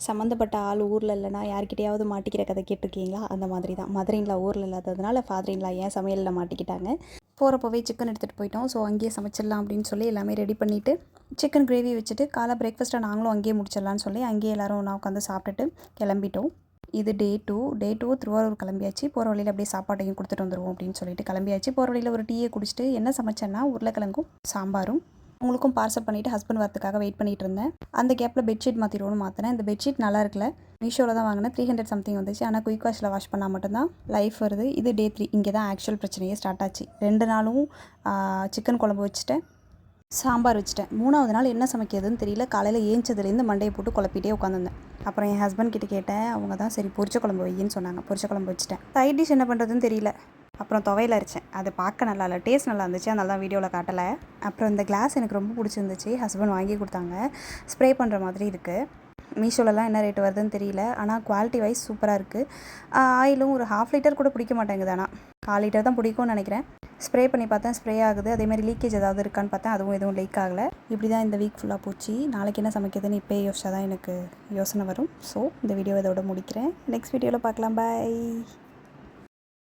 சம்மந்தப்பட்ட ஆள் ஊரில் இல்லைனா யார்கிட்டையாவது மாட்டிக்கிற கதை கேட்டிருக்கீங்களா? அந்த மாதிரி தான். மதர்-இன்-லா ஊரில் இல்லாததுனால ஃபாதர்-இன்-லா ஏன் சமையலில் மாட்டிக்கிட்டாங்க. போகிறப்போவே சிக்கன் எடுத்துகிட்டு போயிட்டோம். ஸோ அங்கேயே சமைச்சிடலாம் அப்படின்னு சொல்லி எல்லாமே ரெடி பண்ணிவிட்டு சிக்கன் கிரேவி வச்சுட்டு காலை பிரேக்ஃபாஸ்ட்டை நாங்களும் அங்கேயே முடிச்சிடலான்னு சொல்லி அங்கேயே எல்லோரும் ஒன்றா உட்காந்து சாப்பிட்டுட்டு கிளம்பிட்டோம். இது டே 2 திருவாரூர் கிளம்பியாச்சு. போகிற வழியில் அப்படியே சாப்பாட்டையும் கொடுத்துட்டு வந்துடுவோம் அப்படின்னு சொல்லிட்டு கிளம்பியாச்சு. போகிற வழியில் ஒரு டீயை குடிச்சிட்டு என்ன சமைச்சேன்னா உருளைக்கிழங்கும் சாம்பாரும். உங்களுக்கும் பார்சல் பண்ணிவிட்டு ஹஸ்பண்ட் வரத்துக்காக வெயிட் பண்ணிகிட்டு இருந்தேன். அந்த கேப்பில் பெட்ஷீட் மாற்றிடுவோன்னு மாற்றினேன். இந்த பெட்ஷீட் நல்லா இருக்குல்ல, மீஷோவில் தான் வாங்கினேன். 300 சம்திங் வந்துச்சு. ஆனால் குயிக் வாஷில் வாஷ் பண்ணால் மட்டும்தான் லைஃப் வருது. இது டே 3. இங்கே தான் ஆக்சுவல் பிரச்சனையே ஸ்டார்ட் ஆச்சு. 2 நாளும் சிக்கன் குழம்பு வச்சுட்டேன், சாம்பார் வச்சுட்டேன். 3வது நாள் என்ன சமைக்கிறதுன்னு தெரியல. காலையில் ஏஞ்சதுலேருந்து மண்டையை போட்டு குழப்பிட்டே உட்காந்துருந்தேன். அப்புறம் என் ஹஸ்பண்ட் கிட்ட கேட்டேன். அவங்க தான் சரி பொரிச்ச குழம்பு வையின்னு சொன்னாங்க. பொரிச்ச குழம்பு வச்சுட்டேன். சைட் டிஷ் என்ன பண்ணுறதுன்னு தெரியல. அப்புறம் துவையில் அரைச்சேன். அது பார்க்க நல்லா இல்லை, டேஸ்ட் நல்லா இருந்துச்சு. அதனால தான் வீடியோவில் காட்டலை. அப்புறம் இந்த கிளாஸ் எனக்கு ரொம்ப பிடிச்சிருந்துச்சு. ஹஸ்பண்ட் வாங்கி கொடுத்தாங்க. ஸ்ப்ரே பண்ணுற மாதிரி இருக்குது. மீஷோலலாம் என்ன ரேட் வருதுன்னு தெரியல. ஆனால் குவாலிட்டி வைஸ் சூப்பராக இருக்குது. ஆயிலும் ஒரு 1/2 லிட்டர் கூட பிடிக்க மாட்டேங்குது. ஆனால் 1/4 லிட்டர் தான் பிடிக்கும்னு நினைக்கிறேன். ஸ்ப்ரே பண்ணி பார்த்தேன், ஸ்ப்ரே ஆகுது. அதேமாதிரி லீக்கேஜ் ஏதாவது இருக்கான்னு பார்த்தேன், அதுவும் எதுவும் லீக் ஆகலை. இப்படி தான் இந்த வீக் ஃபுல்லாக போச்சு. நாளைக்கு என்ன சமைக்கிறதுன்னு இப்போயே யோசிச்சா தான் எனக்கு யோசனை வரும். ஸோ இந்த வீடியோ இதோட முடிக்கிறேன். நெக்ஸ்ட் வீடியோவில் பார்க்கலாம். பாய்.